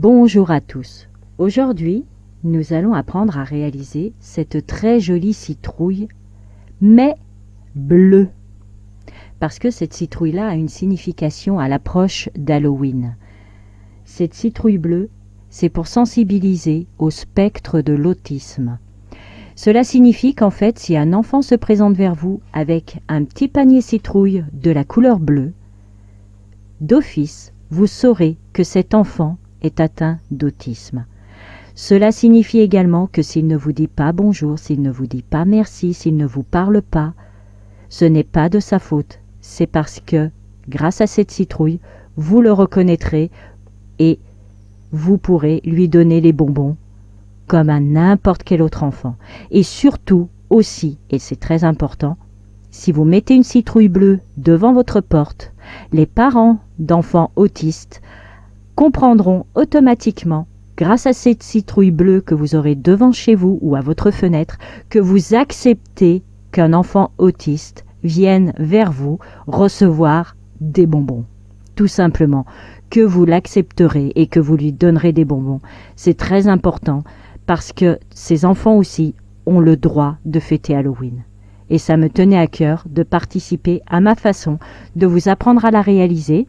Bonjour à tous. Aujourd'hui, nous allons apprendre à réaliser cette très jolie citrouille, mais bleue. Parce que cette citrouille-là a une signification à l'approche d'Halloween. Cette citrouille bleue, c'est pour sensibiliser au spectre de l'autisme. Cela signifie qu'en fait, si un enfant se présente vers vous avec un petit panier citrouille de la couleur bleue, d'office, vous saurez que cet enfant est atteint d'autisme. Cela signifie également que s'il ne vous dit pas bonjour, s'il ne vous dit pas merci, s'il ne vous parle pas, ce n'est pas de sa faute. C'est parce que, grâce à cette citrouille, vous le reconnaîtrez et vous pourrez lui donner les bonbons comme à n'importe quel autre enfant. Et surtout aussi, et c'est très important, si vous mettez une citrouille bleue devant votre porte, les parents d'enfants autistes comprendront automatiquement, grâce à cette citrouille bleue que vous aurez devant chez vous ou à votre fenêtre, que vous acceptez qu'un enfant autiste vienne vers vous recevoir des bonbons. Tout simplement, que vous l'accepterez et que vous lui donnerez des bonbons. C'est très important parce que ces enfants aussi ont le droit de fêter Halloween. Et ça me tenait à cœur de participer à ma façon, de vous apprendre à la réaliser.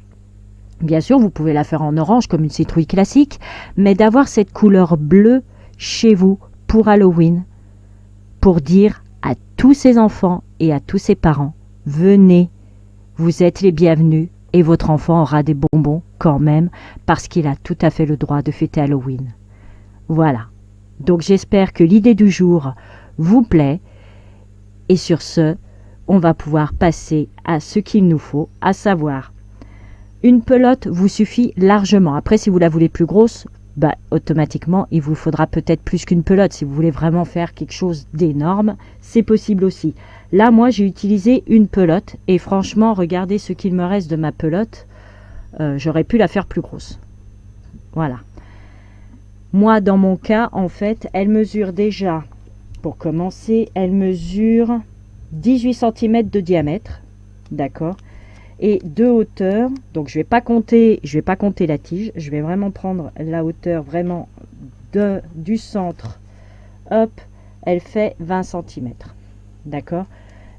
Bien sûr, vous pouvez la faire en orange comme une citrouille classique, mais d'avoir cette couleur bleue chez vous pour Halloween, pour dire à tous ces enfants et à tous ces parents, venez, vous êtes les bienvenus et votre enfant aura des bonbons quand même parce qu'il a tout à fait le droit de fêter Halloween. Voilà. Donc j'espère que l'idée du jour vous plaît et sur ce, on va pouvoir passer à ce qu'il nous faut, à savoir une pelote vous suffit largement. Après, si vous la voulez plus grosse, automatiquement, il vous faudra peut-être plus qu'une pelote. Si vous voulez vraiment faire quelque chose d'énorme, c'est possible aussi. Là, moi, j'ai utilisé une pelote. Et franchement, regardez ce qu'il me reste de ma pelote. J'aurais pu la faire plus grosse. Voilà. Moi, dans mon cas, en fait, elle mesure déjà, pour commencer, elle mesure 18 cm de diamètre. D'accord ? Et de hauteur, donc je vais pas compter la tige, je vais vraiment prendre la hauteur vraiment du centre, hop, elle fait 20 cm, d'accord,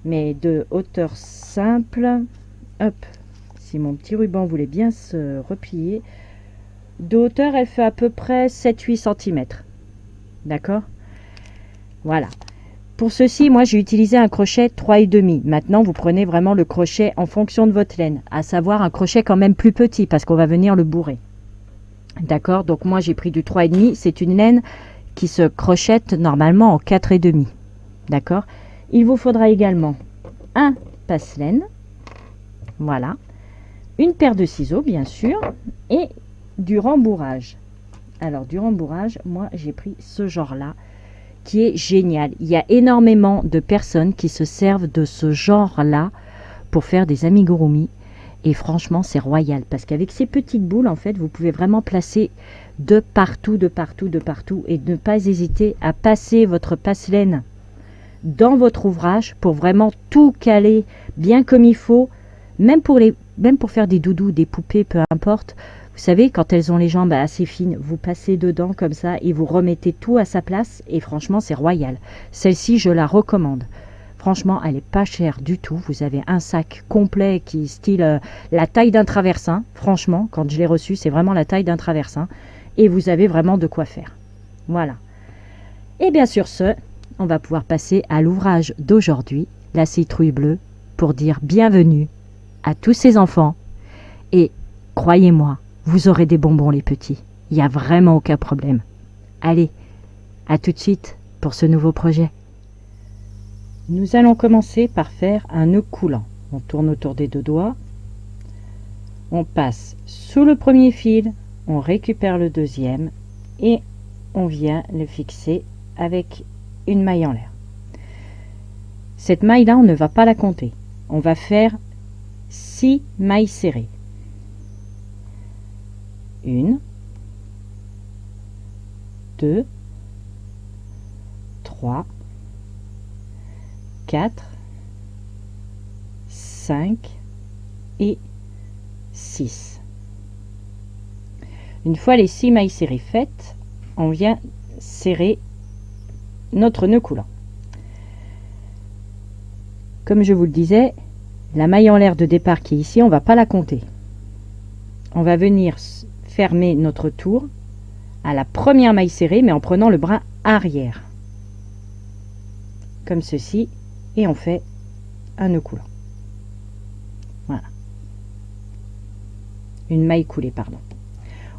mais de hauteur simple, hop, si mon petit ruban voulait bien se replier, de hauteur elle fait à peu près 7-8 cm, d'accord, voilà. Pour ceci, moi, j'ai utilisé un crochet 3,5. Maintenant, vous prenez vraiment le crochet en fonction de votre laine, à savoir un crochet quand même plus petit, parce qu'on va venir le bourrer. D'accord? Donc, moi, j'ai pris du 3,5. C'est une laine qui se crochette normalement en 4,5. D'accord? Il vous faudra également un passe-laine. Voilà. Une paire de ciseaux, bien sûr, et du rembourrage. Alors, du rembourrage, moi, j'ai pris ce genre-là, qui est génial. Il y a énormément de personnes qui se servent de ce genre-là pour faire des amigurumi. Et franchement, c'est royal. Parce qu'avec ces petites boules, en fait, vous pouvez vraiment placer de partout, de partout, de partout. Et ne pas hésiter à passer votre passe-laine dans votre ouvrage pour vraiment tout caler bien comme il faut. Même pour faire des doudous, des poupées, peu importe. Vous savez, quand elles ont les jambes assez fines, vous passez dedans comme ça et vous remettez tout à sa place. Et franchement, c'est royal. Celle-ci, je la recommande. Franchement, elle n'est pas chère du tout. Vous avez un sac complet qui est style la taille d'un traversin. Franchement, quand je l'ai reçu, c'est vraiment la taille d'un traversin. Et vous avez vraiment de quoi faire. Voilà. Et bien sur ce, on va pouvoir passer à l'ouvrage d'aujourd'hui, la citrouille bleue, pour dire bienvenue à tous ces enfants. Et croyez-moi, vous aurez des bonbons les petits. Il n'y a vraiment aucun problème. Allez, à tout de suite pour ce nouveau projet. Nous allons commencer par faire un nœud coulant. On tourne autour des deux doigts. On passe sous le premier fil. On récupère le deuxième. Et on vient le fixer avec une maille en l'air. Cette maille-là, on ne va pas la compter. On va faire 6 mailles serrées. 1, 2, 3, 4, 5 et 6. Une fois les 6 mailles serrées faites, on vient serrer notre nœud coulant. Comme je vous le disais, la maille en l'air de départ qui est ici, on ne va pas la compter. On va venir fermer notre tour à la première maille serrée, mais en prenant le brin arrière. Comme ceci, et on fait un nœud coulant. Voilà. Une maille coulée, pardon.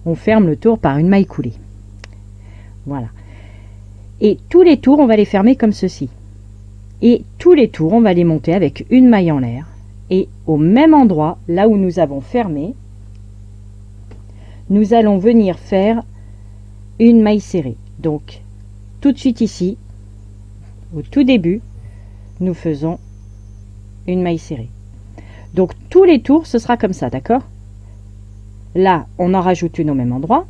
On ferme le tour par une maille coulée. Voilà. Et tous les tours, on va les fermer comme ceci. Et tous les tours, on va les monter avec une maille en l'air. Et au même endroit, là où nous avons fermé, nous allons venir faire une maille serrée. Donc, tout de suite ici, au tout début, nous faisons une maille serrée. Donc, tous les tours, ce sera comme ça, d'accord? Là, on en rajoute une au même endroit.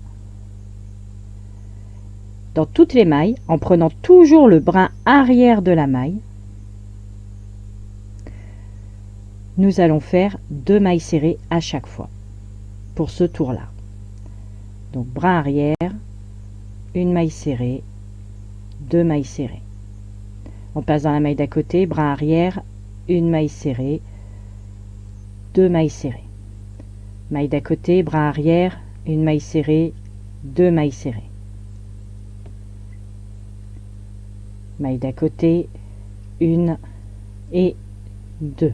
Dans toutes les mailles, en prenant toujours le brin arrière de la maille, nous allons faire 2 mailles serrées à chaque fois pour ce tour là. Donc brin arrière, une maille serrée, 2 mailles serrées. On passe dans la maille d'à côté, brin arrière, une maille serrée, 2 mailles serrées. Maille d'à côté, brin arrière, une maille serrée, 2 mailles serrées. Maille d'à côté, 1 et 2.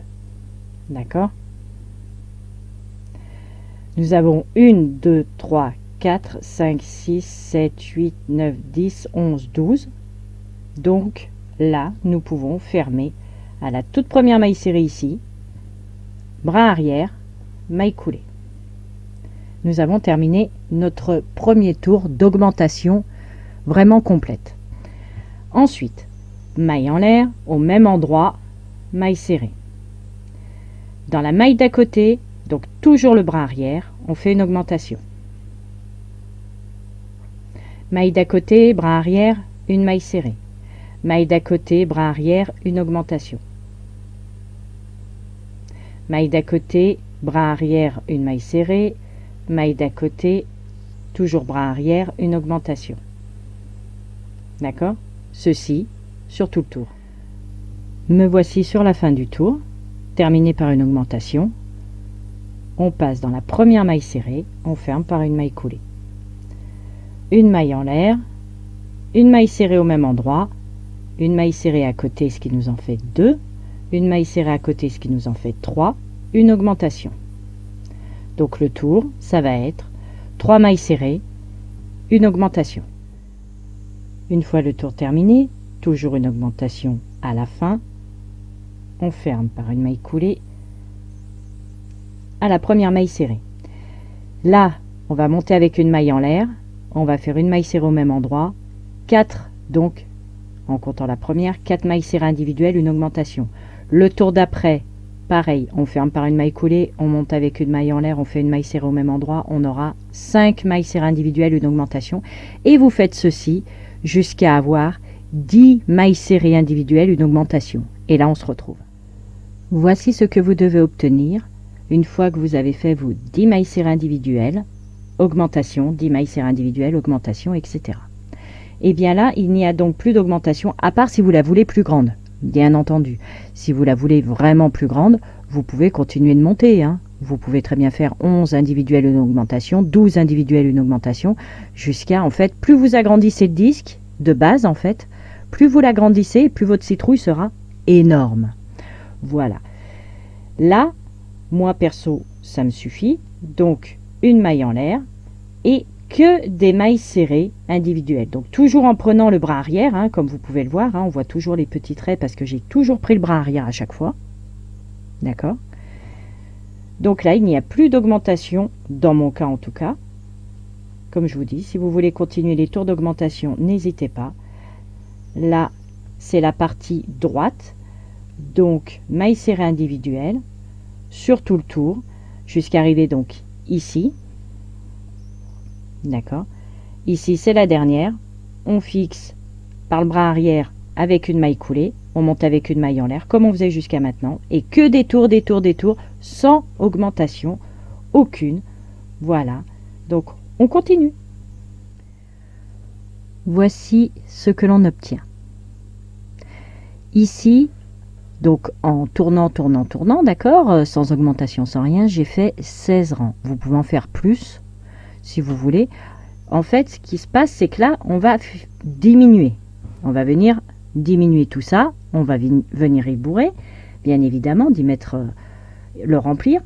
D'accord? Nous avons 1, 2, 3, 4, 5, 6, 7, 8, 9, 10, 11, 12. Donc là, nous pouvons fermer à la toute première maille serrée ici, brin arrière, maille coulée. Nous avons terminé notre premier tour d'augmentation vraiment complète. Ensuite, maille en l'air, au même endroit, maille serrée. Dans la maille d'à côté, donc toujours le brin arrière, on fait une augmentation. Maille d'à côté, brin arrière, une maille serrée. Maille d'à côté, brin arrière, une augmentation. Maille d'à côté, brin arrière, une maille serrée. Maille d'à côté, toujours brin arrière, une augmentation. D'accord? Ceci sur tout le tour. Me voici sur la fin du tour, terminé par une augmentation. On passe dans la première maille serrée, on ferme par une maille coulée. Une maille en l'air, une maille serrée au même endroit, une maille serrée à côté, ce qui nous en fait 2, une maille serrée à côté, ce qui nous en fait 3, une augmentation. Donc le tour, ça va être 3 mailles serrées, une augmentation. Une fois le tour terminé, toujours une augmentation à la fin, on ferme par une maille coulée à la première maille serrée. Là, on va monter avec une maille en l'air, on va faire une maille serrée au même endroit, 4, donc, en comptant la première, 4 mailles serrées individuelles, une augmentation. Le tour d'après, pareil, on ferme par une maille coulée, on monte avec une maille en l'air, on fait une maille serrée au même endroit, on aura 5 mailles serrées individuelles, une augmentation, et vous faites ceci jusqu'à avoir 10 mailles serrées individuelles, une augmentation. Et là, on se retrouve. Voici ce que vous devez obtenir une fois que vous avez fait vos 10 mailles serrées individuelles, augmentation, 10 mailles serrées individuelles, augmentation, etc. Et bien là, il n'y a donc plus d'augmentation, à part si vous la voulez plus grande, bien entendu. Si vous la voulez vraiment plus grande, vous pouvez continuer de monter, hein. Vous pouvez très bien faire 11 individuelles, une augmentation, 12 individuelles, une augmentation, jusqu'à, en fait, plus vous agrandissez le disque, de base, en fait, plus vous l'agrandissez, plus votre citrouille sera énorme. Voilà. Là, moi, perso, ça me suffit. Donc, une maille en l'air et que des mailles serrées individuelles. Donc, toujours en prenant le bras arrière, hein, comme vous pouvez le voir, hein, on voit toujours les petits traits parce que j'ai toujours pris le bras arrière à chaque fois. D'accord? Donc là, il n'y a plus d'augmentation, dans mon cas en tout cas. Comme je vous dis, si vous voulez continuer les tours d'augmentation, n'hésitez pas. Là, c'est la partie droite. Donc, maille serrée individuelle sur tout le tour, jusqu'à arriver donc ici. D'accord? Ici, c'est la dernière. On fixe par le bras arrière avec une maille coulée. On monte avec une maille en l'air, comme on faisait jusqu'à maintenant. Et que des tours, sans augmentation aucune. Voilà. Donc, On continue. Voici ce que l'on obtient. Ici, donc en tournant, d'accord, sans augmentation, sans rien, j'ai fait 16 rangs. Vous pouvez en faire plus si vous voulez. En fait, ce qui se passe, c'est que là, on va diminuer. On va venir diminuer tout ça. On va venir y bourrer, bien évidemment, d'y mettre, le remplir.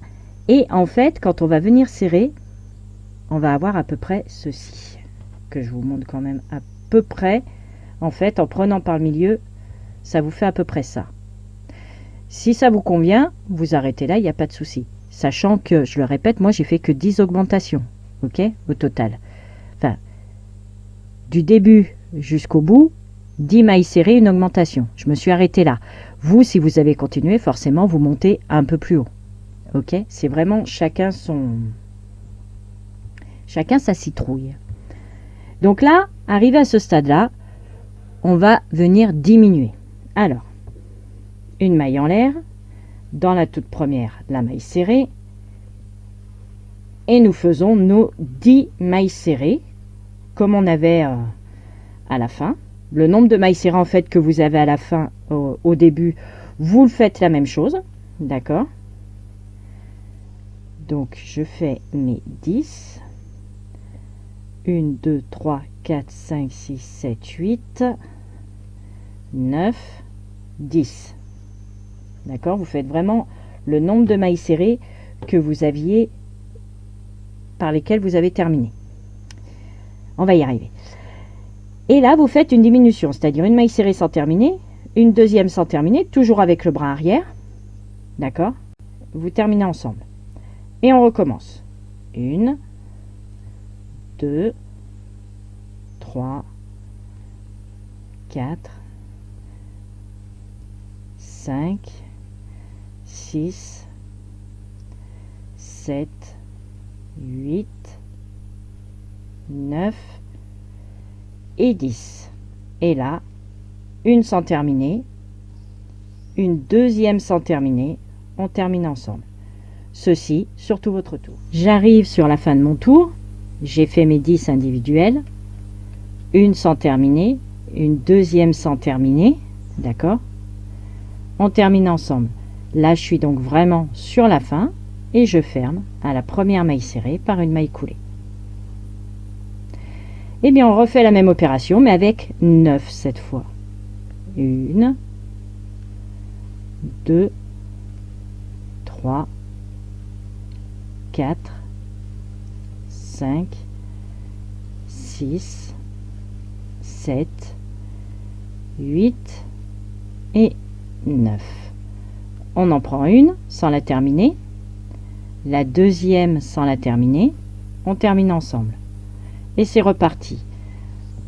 Et en fait, quand on va venir serrer, on va avoir à peu près ceci, que je vous montre quand même à peu près. En fait, en prenant par le milieu, ça vous fait à peu près ça. Si ça vous convient, vous arrêtez là, il n'y a pas de souci. Sachant que, je le répète, moi j'ai fait que 10 augmentations, ok, au total. Enfin, du début jusqu'au bout, 10 mailles serrées, une augmentation. Je me suis arrêtée là. Vous, si vous avez continué, forcément, vous montez un peu plus haut. Ok, c'est vraiment chacun sa citrouille. Donc là, arrivé à ce stade-là, on va venir diminuer. Alors, une maille en l'air, dans la toute première, la maille serrée, et nous faisons nos 10 mailles serrées, comme on avait à la fin. Le nombre de mailles serrées en fait que vous avez à la fin, au début, vous le faites la même chose, d'accord? Donc je fais mes 10. 1, 2, 3, 4, 5, 6, 7, 8, 9, 10. D'accord? Vous faites vraiment le nombre de mailles serrées que vous aviez, par lesquelles vous avez terminé. On va y arriver. Et là, vous faites une diminution, c'est-à-dire une maille serrée sans terminer, une deuxième sans terminer, toujours avec le bras arrière. D'accord? Vous terminez ensemble. Et on recommence. 1, 2, 3, 4, 5, 6, 7, 8, 9 et 10. Et là, une sans terminer, une deuxième sans terminer, on termine ensemble. Ceci sur tout votre tour. J'arrive sur la fin de mon tour, j'ai fait mes 10 individuels, une sans terminer, une deuxième sans terminer, d'accord? On termine ensemble. Là, je suis donc vraiment sur la fin et je ferme à la première maille serrée par une maille coulée. Eh bien, on refait la même opération, mais avec 9 cette fois. 1, 2, 3, 4, 5, 6, 7, 8 et 9. On en prend une sans la terminer, la deuxième sans la terminer, on termine ensemble. Et c'est reparti.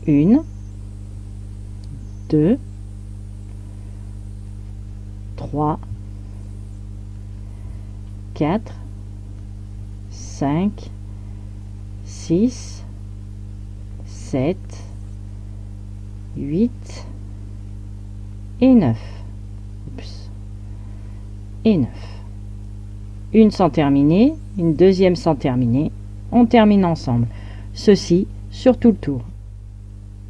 1, 2, 3, 4, 5, 6, 7, 8 et 9. Oups. Et 9. Une sans terminer, une deuxième sans terminer. On termine ensemble. Ceci sur tout le tour.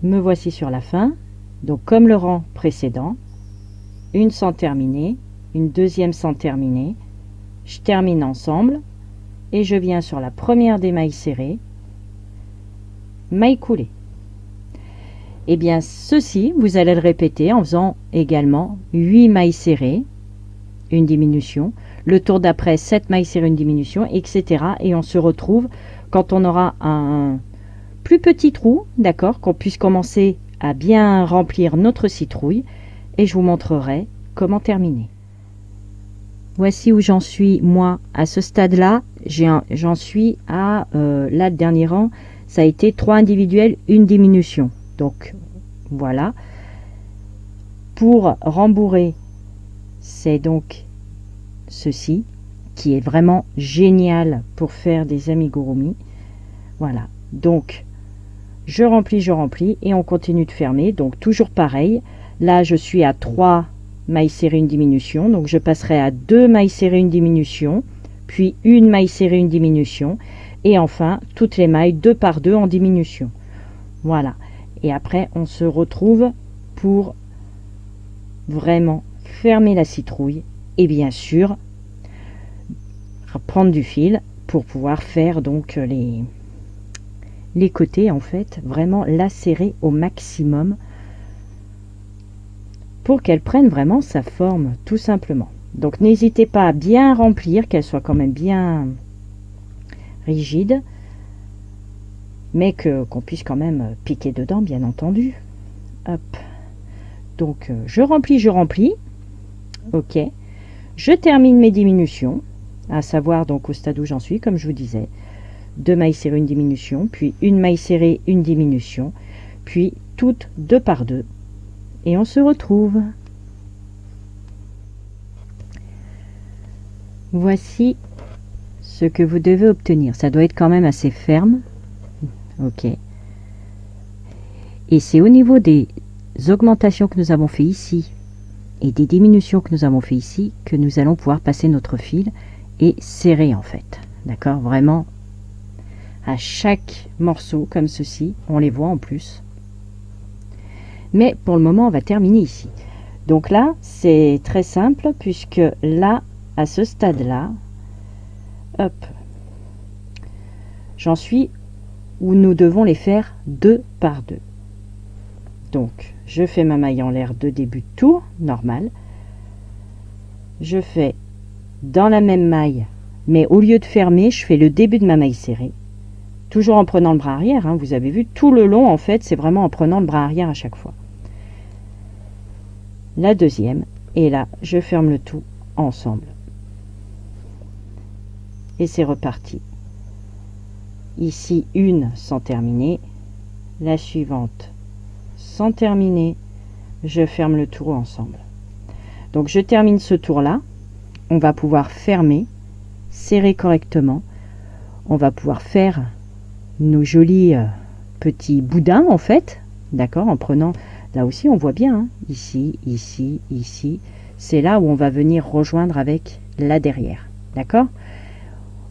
Me voici sur la fin. Donc comme le rang précédent, une sans terminer, une deuxième sans terminer. Je termine ensemble et je viens sur la première des mailles serrées, maille coulée. Et bien ceci, vous allez le répéter en faisant également 8 mailles serrées, une diminution, le tour d'après 7 mailles serrées, une diminution, etc. Et on se retrouve quand on aura un plus petit trou, d'accord, qu'on puisse commencer à bien remplir notre citrouille et je vous montrerai comment terminer. Voici où j'en suis moi à ce stade-là. J'en suis à là le dernier rang, ça a été 3 individuels, une diminution. Donc voilà. Pour rembourrer, c'est donc ceci qui est vraiment génial pour faire des amigurumi. Voilà. Donc je remplis et on continue de fermer. Donc toujours pareil. Là je suis à 3 mailles serrées, une diminution, donc je passerai à 2 mailles serrées, une diminution, puis une maille serrée, une diminution, et enfin toutes les mailles 2 par 2 en diminution. Voilà, et après on se retrouve pour vraiment fermer la citrouille et bien sûr prendre du fil pour pouvoir faire donc les côtés, en fait vraiment la serrer au maximum pour qu'elle prenne vraiment sa forme, tout simplement. Donc n'hésitez pas à bien remplir, qu'elle soit quand même bien rigide, mais qu'on puisse quand même piquer dedans, bien entendu. Hop. Donc je remplis. Ok. Je termine mes diminutions, à savoir donc au stade où j'en suis, comme je vous disais. 2 mailles serrées, une diminution, puis une maille serrée, une diminution, puis toutes 2 par 2. Et on se retrouve. Voici ce que vous devez obtenir. Ça doit être quand même assez ferme. Ok. Et c'est au niveau des augmentations que nous avons fait ici et des diminutions que nous avons fait ici que nous allons pouvoir passer notre fil et serrer, en fait. D'accord? Vraiment à chaque morceau comme ceci. On les voit en plus. Mais pour le moment, on va terminer ici. Donc là, c'est très simple puisque là, à ce stade-là, hop, j'en suis où nous devons les faire 2 par 2. Donc, je fais ma maille en l'air de début de tour, normal. Je fais dans la même maille, mais au lieu de fermer, je fais le début de ma maille serrée. Toujours en prenant le bras arrière, hein, vous avez vu, tout le long, en fait, c'est vraiment en prenant le bras arrière à chaque fois. La deuxième, et là, je ferme le tout ensemble. Et c'est reparti. Ici, une sans terminer. La suivante, sans terminer. Je ferme le tour ensemble. Donc, je termine ce tour-là. On va pouvoir fermer, serrer correctement. On va pouvoir faire nos jolis petits boudins, en fait. D'accord, en prenant... Là aussi, on voit bien, hein, ici, ici, ici. C'est là où on va venir rejoindre avec la derrière. D'accord?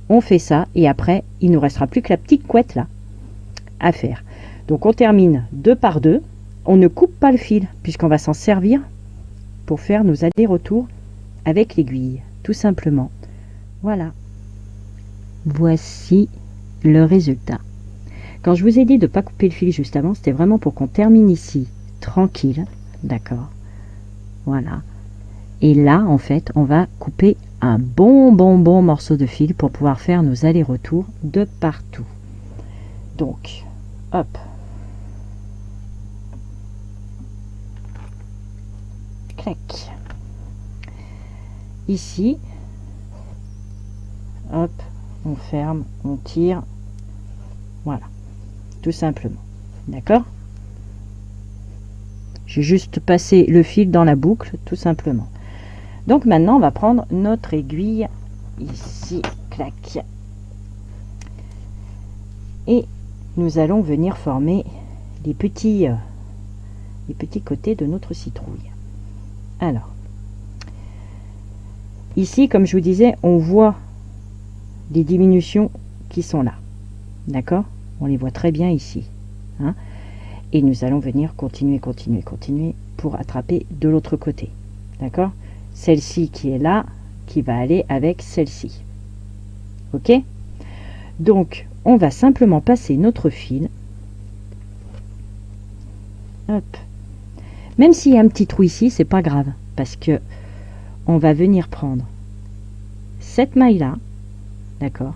On fait ça et après, il ne nous restera plus que la petite couette là à faire. Donc, on termine 2 par 2. On ne coupe pas le fil puisqu'on va s'en servir pour faire nos allers-retours avec l'aiguille, tout simplement. Voilà. Voici le résultat. Quand je vous ai dit de ne pas couper le fil juste avant, c'était vraiment pour qu'on termine ici tranquille, d'accord, voilà, et là en fait on va couper un bon morceau de fil pour pouvoir faire nos allers-retours de partout. Donc hop, clac, ici, hop, on ferme, on tire, voilà, tout simplement, d'accord. J'ai juste passé le fil dans la boucle, tout simplement. Donc maintenant, on va prendre notre aiguille ici, clac. Et nous allons venir former les petits côtés de notre citrouille. Alors, ici, comme je vous disais, on voit les diminutions qui sont là. D'accord? On les voit très bien ici. Hein? Et nous allons venir continuer pour attraper de l'autre côté. D'accord? Celle-ci qui est là, qui va aller avec celle-ci. Ok? Donc, on va simplement passer notre fil. Hop. Même s'il y a un petit trou ici, c'est pas grave. Parce que on va venir prendre cette maille-là. D'accord?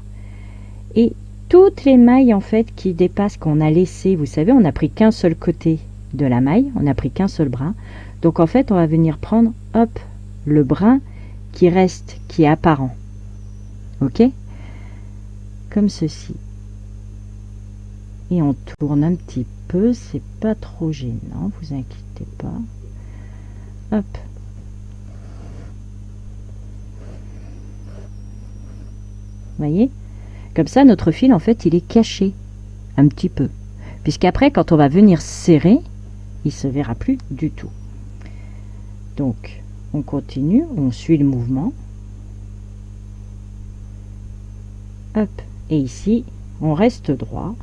Et toutes les mailles en fait qui dépassent, qu'on a laissé, vous savez, on n'a pris qu'un seul côté de la maille, on n'a pris qu'un seul brin. Donc en fait, on va venir prendre, hop, le brin qui reste, qui est apparent. Ok? Comme ceci. Et on tourne un petit peu, c'est pas trop gênant, vous inquiétez pas. Hop. Voyez? Comme ça, notre fil, en fait, il est caché un petit peu. Puisqu'après, quand on va venir serrer, il ne se verra plus du tout. Donc, on continue, on suit le mouvement. Hop, et ici, on reste droit.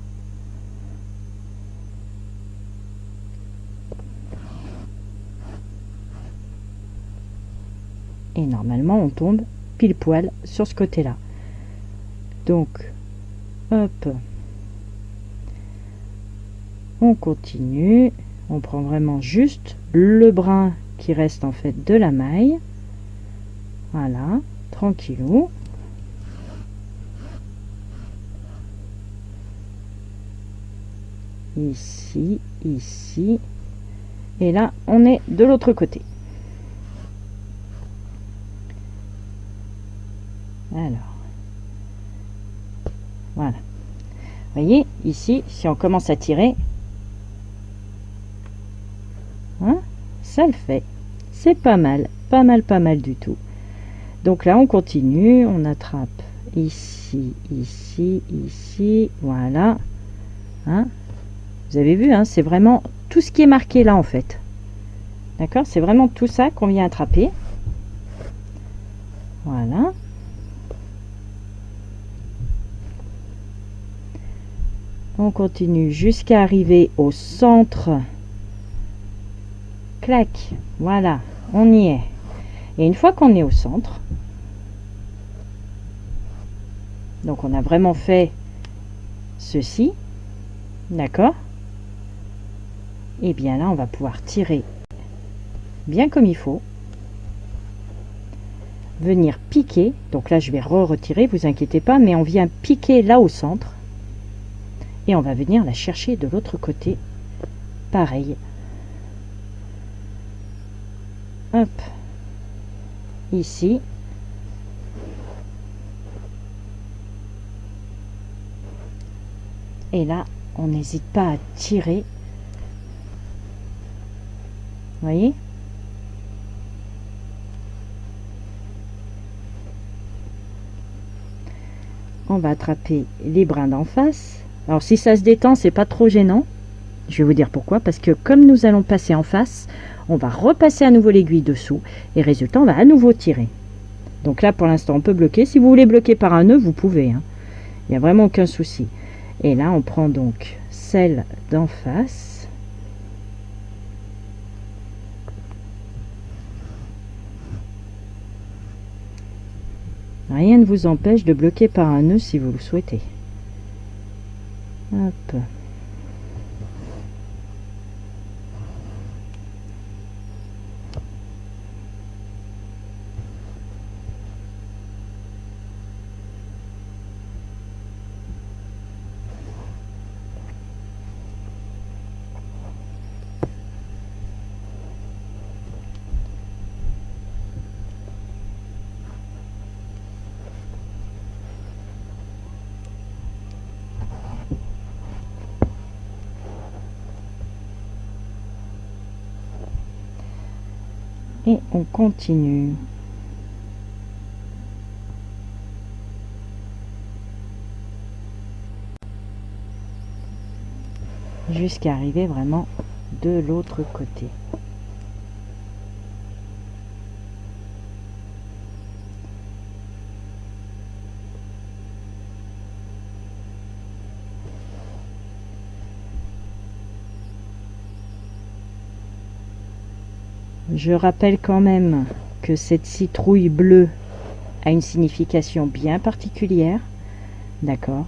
Et normalement, on tombe pile poil sur ce côté-là. Donc, hop, on continue. On prend vraiment juste le brin qui reste en fait de la maille. Voilà, tranquillou. Ici, ici. Et là, on est de l'autre côté. Alors, voilà. Vous voyez, ici, si on commence à tirer, hein, ça le fait. C'est pas mal, pas mal, pas mal du tout. Donc là, on continue, on attrape ici, ici, ici, voilà. Hein, vous avez vu, hein, c'est vraiment tout ce qui est marqué là, en fait. D'accord, c'est vraiment tout ça qu'on vient attraper. Voilà. On continue jusqu'à arriver au centre. Clac, voilà, on y est. Et une fois qu'on est au centre, donc on a vraiment fait ceci, d'accord? Et bien là, on va pouvoir tirer bien comme il faut. Venir piquer, donc là je vais retirer, vous inquiétez pas, mais on vient piquer là au centre. Et on va venir la chercher de l'autre côté. Pareil. Hop. Ici. Et là, on n'hésite pas à tirer. Vous voyez? On va attraper les brins d'en face. Alors si ça se détend, c'est pas trop gênant. Je vais vous dire pourquoi. Parce que comme nous allons passer en face, on va repasser à nouveau l'aiguille dessous. Et résultat, on va à nouveau tirer. Donc là, pour l'instant, on peut bloquer. Si vous voulez bloquer par un nœud, vous pouvez. Hein. Il n'y a vraiment aucun souci. Et là, on prend donc celle d'en face. Rien ne vous empêche de bloquer par un nœud si vous le souhaitez. Hop. Et on continue. Jusqu'à arriver vraiment de l'autre côté. Je rappelle quand même que cette citrouille bleue a une signification bien particulière. D'accord?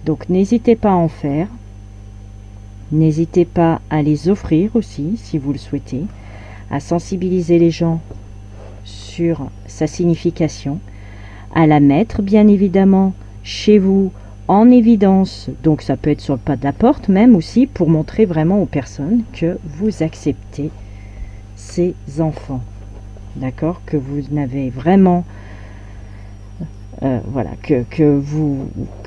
Donc n'hésitez pas à en faire. N'hésitez pas à les offrir aussi, si vous le souhaitez, à sensibiliser les gens sur sa signification, à la mettre bien évidemment chez vous en évidence, donc ça peut être sur le pas de la porte même aussi, pour montrer vraiment aux personnes que vous acceptez ces enfants, d'accord, que vous n'avez vraiment voilà, que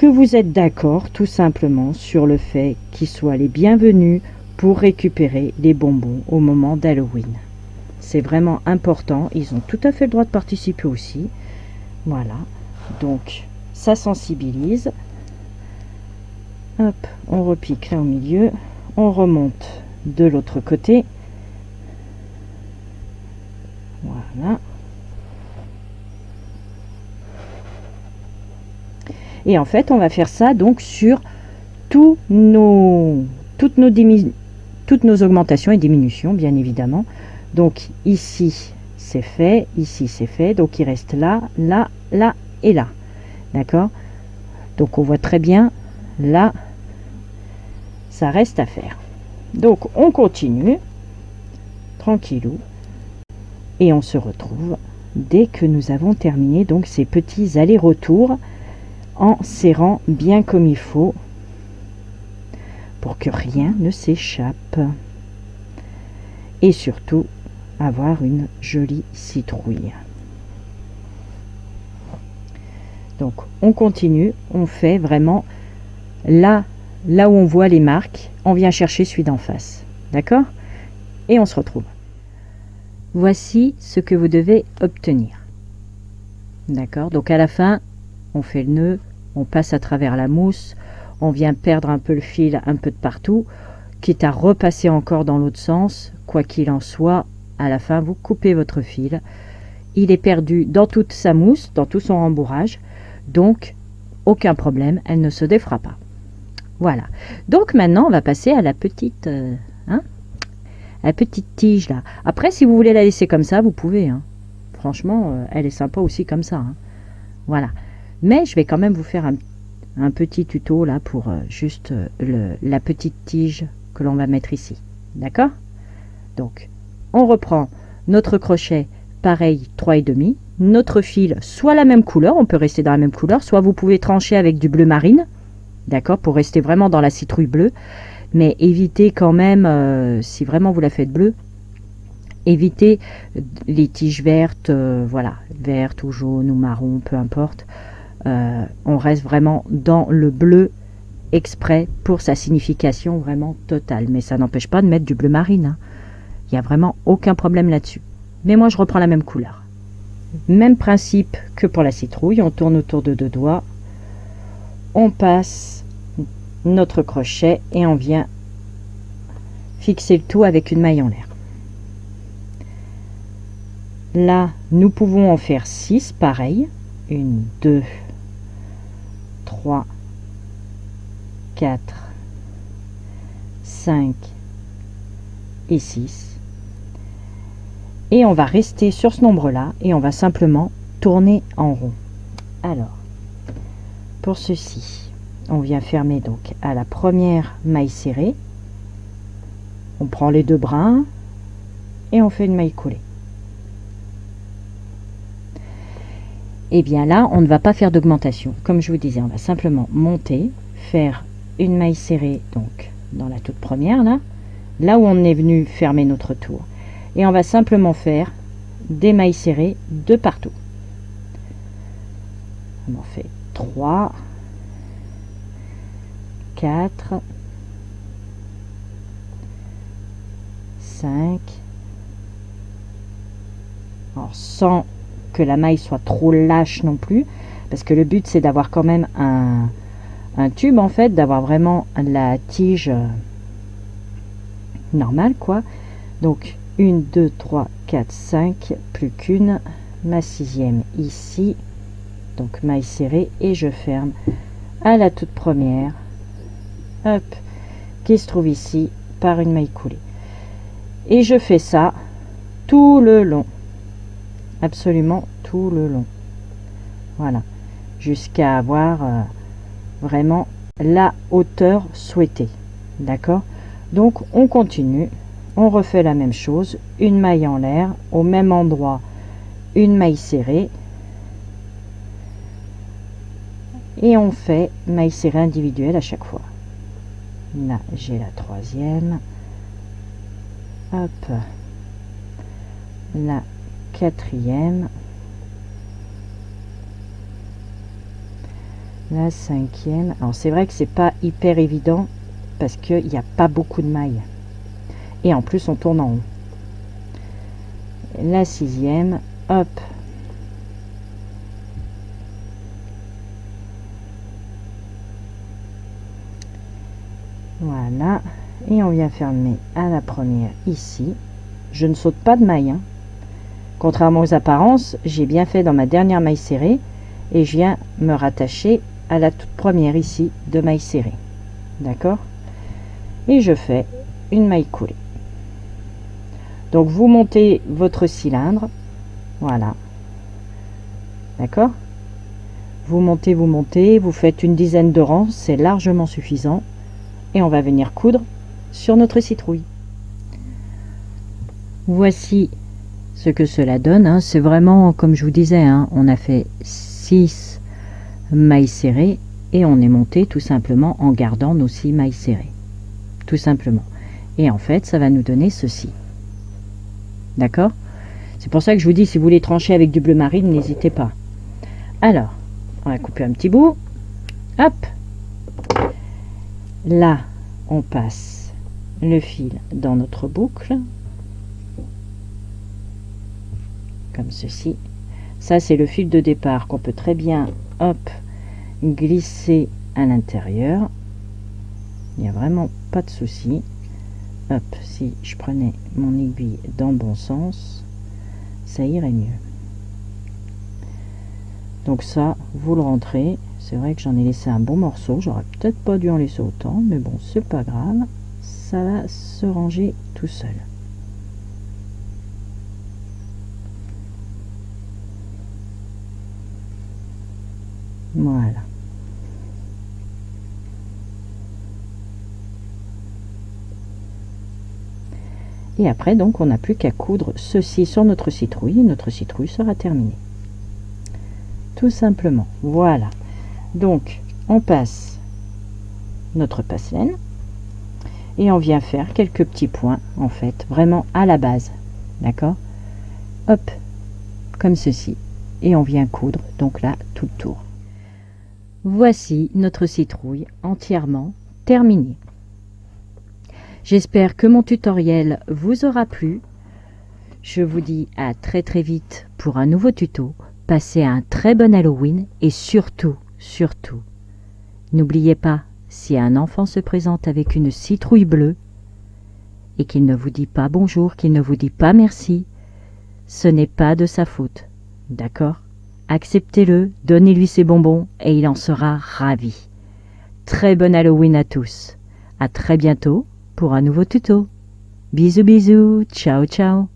vous êtes d'accord tout simplement sur le fait qu'ils soient les bienvenus pour récupérer les bonbons au moment d'Halloween. C'est vraiment important, ils ont tout à fait le droit de participer aussi. Voilà, donc ça sensibilise. Hop, on repique là au milieu, on remonte de l'autre côté. Voilà. Et en fait, on va faire ça donc sur toutes nos augmentations et diminutions, bien évidemment. Donc ici, c'est fait, ici, c'est fait. Donc il reste là, là, là et là. D'accord? Donc on voit très bien, là, ça reste à faire. Donc on continue, tranquillou, et on se retrouve dès que nous avons terminé donc ces petits allers-retours en serrant bien comme il faut pour que rien ne s'échappe. Et surtout, avoir une jolie citrouille. Donc on continue, on fait vraiment là où on voit les marques, on vient chercher celui d'en face. D'accord? Et on se retrouve. Voici ce que vous devez obtenir. D'accord? Donc à la fin, on fait le nœud, on passe à travers la mousse, on vient perdre un peu le fil un peu de partout, quitte à repasser encore dans l'autre sens. Quoi qu'il en soit, à la fin, vous coupez votre fil. Il est perdu dans toute sa mousse, dans tout son rembourrage. Donc, aucun problème, elle ne se défera pas. Voilà. Donc maintenant, on va passer à la petite... la petite tige là. Après, si vous voulez la laisser comme ça, vous pouvez. Franchement, elle est sympa aussi comme ça. Voilà. Mais je vais quand même vous faire un petit tuto là pour juste la petite tige que l'on va mettre ici. D'accord? Donc, on reprend notre crochet, pareil, 3,5. Notre fil, soit la même couleur, on peut rester dans la même couleur, soit vous pouvez trancher avec du bleu marine. D'accord? Pour rester vraiment dans la citrouille bleue. Mais évitez quand même, si vraiment vous la faites bleue, évitez les tiges vertes, voilà, vertes ou jaunes ou marron, peu importe. On reste vraiment dans le bleu exprès pour sa signification vraiment totale. Mais ça n'empêche pas de mettre du bleu marine. Il n'y a vraiment aucun problème là-dessus. Mais moi, je reprends la même couleur. Même principe que pour la citrouille. On tourne autour de 2 doigts. On passe notre crochet et on vient fixer le tout avec une maille en l'air. Là, nous pouvons en faire 6, pareil. 1, 2, 3, 4, 5 et 6. Et on va rester sur ce nombre-là et on va simplement tourner en rond. Alors, pour ceci, on vient fermer donc à la première maille serrée. On prend les 2 brins et on fait une maille coulée. Et bien là, on ne va pas faire d'augmentation. Comme je vous disais, on va simplement monter, faire une maille serrée donc dans la toute première là où on est venu fermer notre tour. Et on va simplement faire des mailles serrées de partout. On en fait 3, 4, 5. Alors sans que la maille soit trop lâche non plus, parce que le but c'est d'avoir quand même un tube en fait, d'avoir vraiment la tige normale quoi. Donc 1, 2, 3, 4, 5, plus qu'une, ma 6e ici, donc maille serrée et je ferme à la toute première, hop, qui se trouve ici par une maille coulée. Et je fais ça tout le long, absolument tout le long. Voilà, jusqu'à avoir vraiment la hauteur souhaitée. D'accord? Donc on continue, on refait la même chose, une maille en l'air, au même endroit, une maille serrée. Et on fait maille serrée individuelle à chaque fois. Là, j'ai la 3e. Hop. La 4e. La 5e. Alors c'est vrai que c'est pas hyper évident parce qu'il n'y a pas beaucoup de mailles. Et en plus on tourne en haut. La 6e. Hop. Voilà, et on vient fermer à la première ici. Je ne saute pas de maille, contrairement aux apparences, j'ai bien fait dans ma dernière maille serrée et je viens me rattacher à la toute première ici de maille serrée. D'accord? Et je fais une maille coulée. Donc vous montez votre cylindre, voilà. D'accord? Vous montez, vous faites une dizaine de rangs, c'est largement suffisant. Et on va venir coudre sur notre citrouille. Voici ce que cela donne, hein. C'est vraiment comme je vous disais, hein, on a fait 6 mailles serrées et on est monté tout simplement en gardant nos 6 mailles serrées. Tout simplement. Et en fait, ça va nous donner ceci. D'accord? C'est pour ça que je vous dis, si vous voulez trancher avec du bleu marine, n'hésitez pas. Alors, on va couper un petit bout. Hop! Là, on passe le fil dans notre boucle. Comme ceci. Ça, c'est le fil de départ qu'on peut très bien, hop, glisser à l'intérieur. Il n'y a vraiment pas de souci. Hop, si je prenais mon aiguille dans le bon sens, ça irait mieux. Donc ça, vous le rentrez. C'est vrai que j'en ai laissé un bon morceau. J'aurais peut-être pas dû en laisser autant, mais bon, c'est pas grave. Ça va se ranger tout seul. Voilà. Et après, donc, on n'a plus qu'à coudre ceci sur notre citrouille. Et notre citrouille sera terminée. Tout simplement. Voilà. Donc, on passe notre passe-laine. Et on vient faire quelques petits points, en fait, vraiment à la base. D'accord? Hop, comme ceci. Et on vient coudre, donc là, tout le tour. Voici notre citrouille entièrement terminée. J'espère que mon tutoriel vous aura plu. Je vous dis à très très vite pour un nouveau tuto. Passez un très bon Halloween et surtout, n'oubliez pas, si un enfant se présente avec une citrouille bleue et qu'il ne vous dit pas bonjour, qu'il ne vous dit pas merci, ce n'est pas de sa faute. D'accord? Acceptez-le, donnez-lui ses bonbons et il en sera ravi. Très bon Halloween à tous. À très bientôt pour un nouveau tuto. Bisous bisous, ciao ciao.